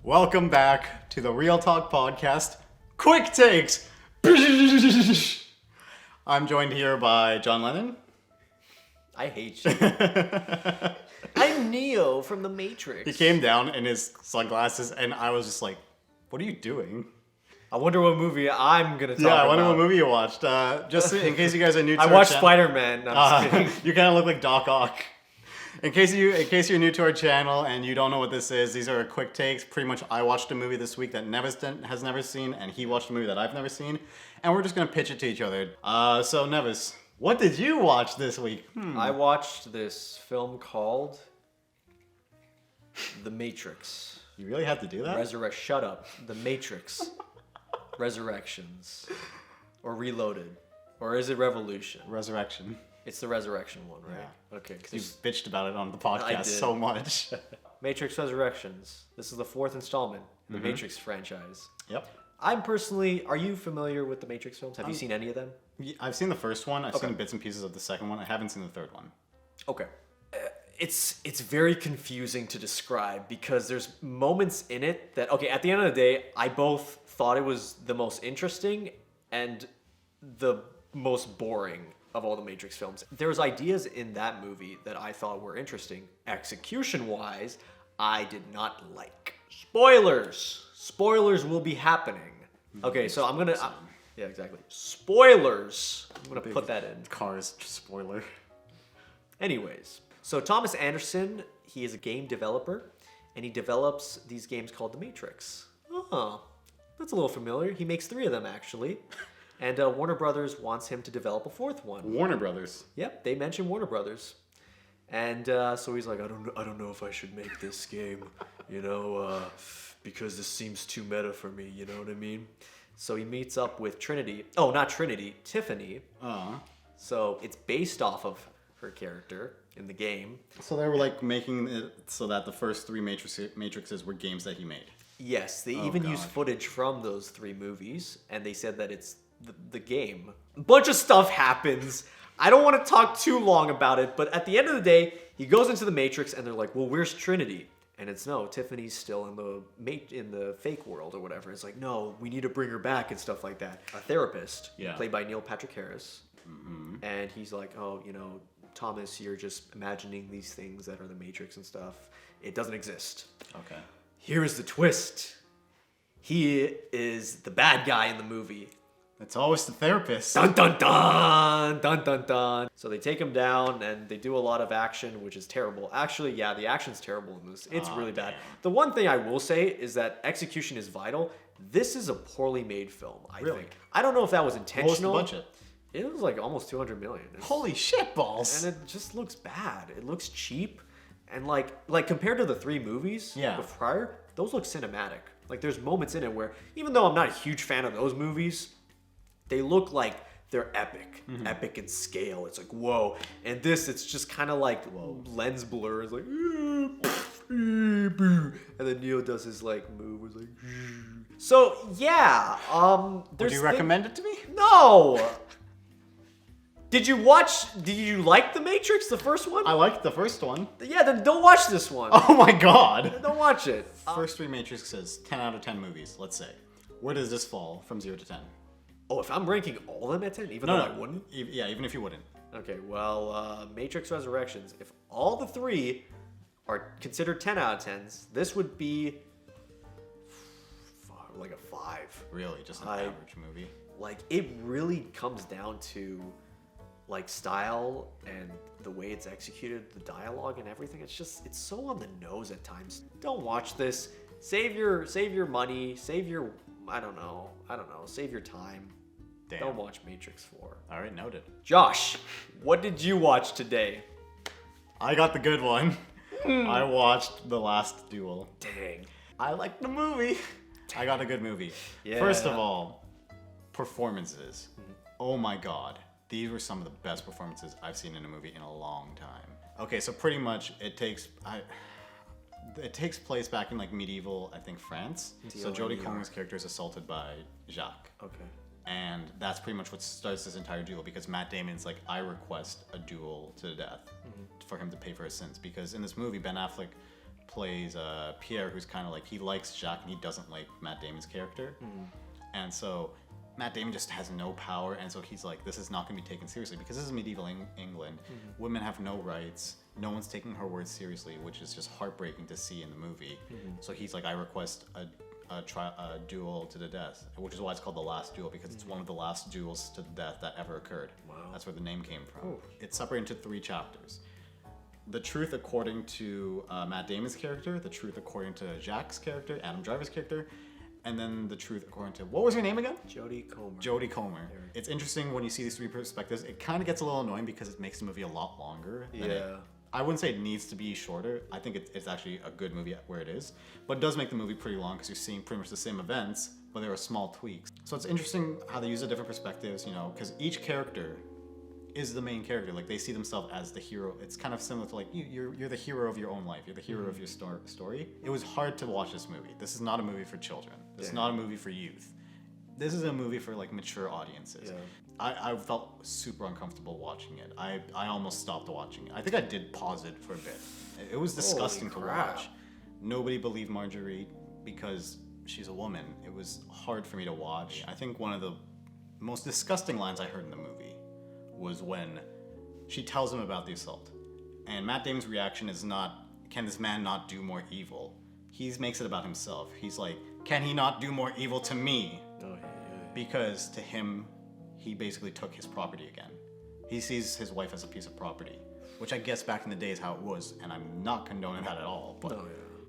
Welcome back to the Real Talk Podcast, Quick Takes. I'm joined here by John Lennon. I hate you. I'm Neo from The Matrix. He came down in his sunglasses, and I was just like, what are you doing? I wonder what movie I'm going to talk about. Yeah, I wonder what movie you watched. Just in case you guys are new to I our watched channel. Spider-Man. No, I'm just kidding. You kind of look like Doc Ock. In case you're new to our channel and you don't know what this is, these are quick takes. Pretty much, I watched a movie this week that Neves has never seen, and he watched a movie that I've never seen, and we're just gonna pitch it to each other. So Neves, what did you watch this week? I watched this film called The Matrix. You really had to do that? Shut up. The Matrix. Resurrections. Or Reloaded. Or is it Revolution? Resurrection. It's the Resurrection one, right? Yeah. Okay. 'Cause You there's bitched about it on the I podcast did. so much. Matrix Resurrections. This is the fourth installment in the Matrix franchise. Yep. Are you familiar with the Matrix films? Have you seen any of them? I've seen the first one. I've Okay. seen bits and pieces of the second one. I haven't seen the third one. Okay. It's very confusing to describe because there's moments in it that, okay, at the end of the day, I both thought it was the most interesting and the most boring of all the Matrix films. There's ideas in that movie that I thought were interesting. Execution-wise, I did not like. Spoilers will be happening. Okay, so I'm gonna... yeah, exactly. Spoilers! I'm gonna put that in. Cars spoiler. Anyways, so Thomas Anderson, he is a game developer, and he develops these games called The Matrix. Oh, that's a little familiar. He makes 3 of them, actually. And Warner Brothers wants him to develop a 4th one. Warner Brothers. Yep, they mentioned Warner Brothers. And so he's like, I don't know if I should make this game, because this seems too meta for me, you know what I mean? So he meets up with Trinity. Oh, not Trinity, Tiffany. So it's based off of her character in the game. So they were like making it so that the first 3 Matrixes were games that he made. Yes, they even used footage from those 3 movies, and they said that it's the game. A bunch of stuff happens. I don't want to talk too long about it, but at the end of the day, he goes into the Matrix, and they're like, well, where's Trinity? And it's, no, Tiffany's still in the fake world or whatever. It's like, no, we need to bring her back and stuff like that. A therapist, played by Neil Patrick Harris, and he's like, oh, Thomas, you're just imagining these things that are the Matrix and stuff. It doesn't exist. Okay. Here's the twist. He is the bad guy in the movie. It's always the therapist. Dun dun dun! Dun dun dun! So they take him down and they do a lot of action, which is terrible. Actually, yeah, the action's terrible in this. It's really bad. The one thing I will say is that execution is vital. This is a poorly made film, I think. I don't know if that was intentional. What was the budget? It was like almost 200 million. Holy shit balls! And it just looks bad. It looks cheap. And like compared to the 3 movies prior, those look cinematic. Like there's moments in it where, even though I'm not a huge fan of those movies, they look like they're epic. Epic in scale. It's like, whoa. And this, it's just kind of like lens blur. It's like, and then Neo does his like move. It's like, so yeah. Would you recommend it to me? No. Did you like The Matrix, the first one? I liked the first one. Yeah, then don't watch this one. Oh my god. Don't watch it. First 3 Matrixes, 10 out of 10 movies, let's say. Where does this fall from 0 to 10? Oh, if I'm ranking all of them at 10, even though I wouldn't? Yeah, even if you wouldn't. Okay, well, Matrix Resurrections, if all the 3 are considered 10 out of 10s, this would be like a 5. Really, just an average movie. Like, it really comes down to like style and the way it's executed, the dialogue and everything. It's so on the nose at times. Don't watch this. Save your money, save your save your time. Damn. Don't watch Matrix 4. All right, noted. Josh, what did you watch today? I got the good one. I watched The Last Duel. Dang. I liked the movie. I got a good movie. Yeah. First of all, performances. Oh my god. These were some of the best performances I've seen in a movie in a long time. Okay, so pretty much it takes place back in like medieval, I think, France. So Jodie Comer's character is assaulted by Jacques. Okay. And that's pretty much what starts this entire duel, because Matt Damon's like, I request a duel to the death for him to pay for his sins. Because in this movie, Ben Affleck plays Pierre, who's kind of like, he likes Jack and he doesn't like Matt Damon's character. And so Matt Damon just has no power, and so he's like, this is not going to be taken seriously because this is medieval England. Women have no rights. No one's taking her words seriously, which is just heartbreaking to see in the movie. So he's like, I request a duel to the death, which is why it's called the Last Duel, because it's one of the last duels to the death that ever occurred. Wow. That's where the name came from. It's separated into 3 chapters. The truth according to Matt Damon's character, the truth according to Jack's character, Adam Driver's character, and then the truth according to, what was your name again? Jodie Comer. Jodie Comer. It's interesting when you see these 3 perspectives. It kind of gets a little annoying because it makes the movie a lot longer. I wouldn't say it needs to be shorter. I think it's actually a good movie where it is. But it does make the movie pretty long because you're seeing pretty much the same events, but there are small tweaks. So it's interesting how they use the different perspectives, you know, because each character is the main character. Like, they see themselves as the hero. It's kind of similar to, like, you're the hero of your own life. You're the hero of your story. It was hard to watch this movie. This is not a movie for children. This is not a movie for youth. This is a movie for, like, mature audiences. I felt super uncomfortable watching it. I almost stopped watching it. I think I did pause it for a bit. It was disgusting to watch. Nobody believed Marguerite because she's a woman. It was hard for me to watch. I think one of the most disgusting lines I heard in the movie was when she tells him about the assault. And Matt Damon's reaction is not, can this man not do more evil? He makes it about himself. He's like, can he not do more evil to me? Because to him, he basically took his property again. He sees his wife as a piece of property, which I guess back in the day is how it was, and I'm not condoning that at all, but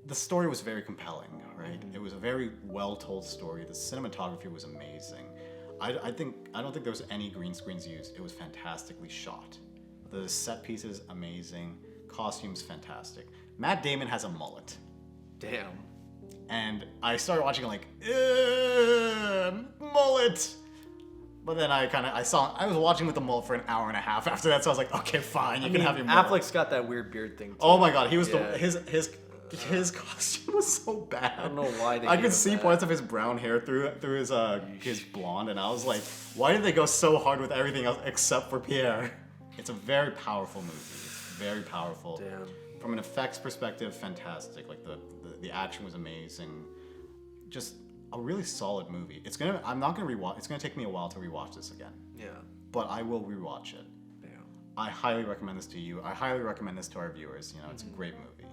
the story was very compelling, right? It was a very well-told story. The cinematography was amazing. I don't think there was any green screens used. It was fantastically shot. The set pieces, amazing. Costumes, fantastic. Matt Damon has a mullet. Damn. And I started watching it like, mullet! But then I was watching with the mullet for an hour and a half after that, so I was like, okay, fine, you can have your mullet. Affleck's got that weird beard thing too. Oh my god, he was his costume was so bad. I don't know why I could see parts of his brown hair through his blonde, and I was like, why did they go so hard with everything else except for Pierre? It's a very powerful movie. It's very powerful. Damn. From an effects perspective, fantastic. Like the action was amazing. Just a really solid movie. I'm not gonna rewatch. It's gonna take me a while to rewatch this again. Yeah. But I will rewatch it. Yeah. I highly recommend this to you. I highly recommend this to our viewers. You know, it's a great movie.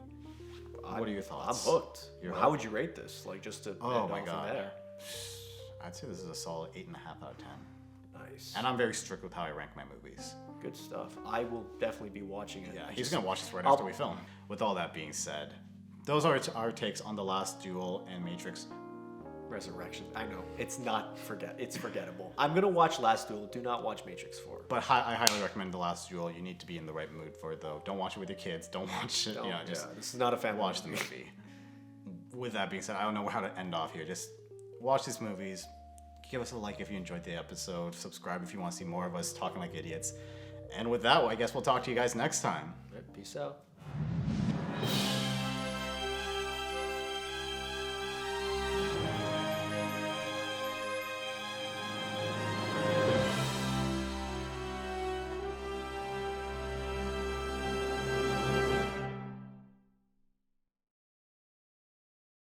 What are your thoughts? I'm hooked. How would you rate this? Like, just to oh my god, from there. I'd say this is a solid 8.5 out of 10. Nice. And I'm very strict with how I rank my movies. Good stuff. I will definitely be watching it. Yeah, he's gonna watch this right after we film. With all that being said, those are our takes on The Last Duel and Matrix Resurrections. I know it's it's forgettable. I'm gonna watch Last Duel. Do not watch Matrix 4. But I highly recommend The Last Duel. You need to be in the right mood for it, though. Don't watch it with your kids. Don't watch it. This is not a family. Watch the movie. With that being said, I don't know how to end off here. Just watch these movies. Give us a like if you enjoyed the episode. Subscribe if you want to see more of us talking like idiots. And with that, I guess we'll talk to you guys next time. Peace out.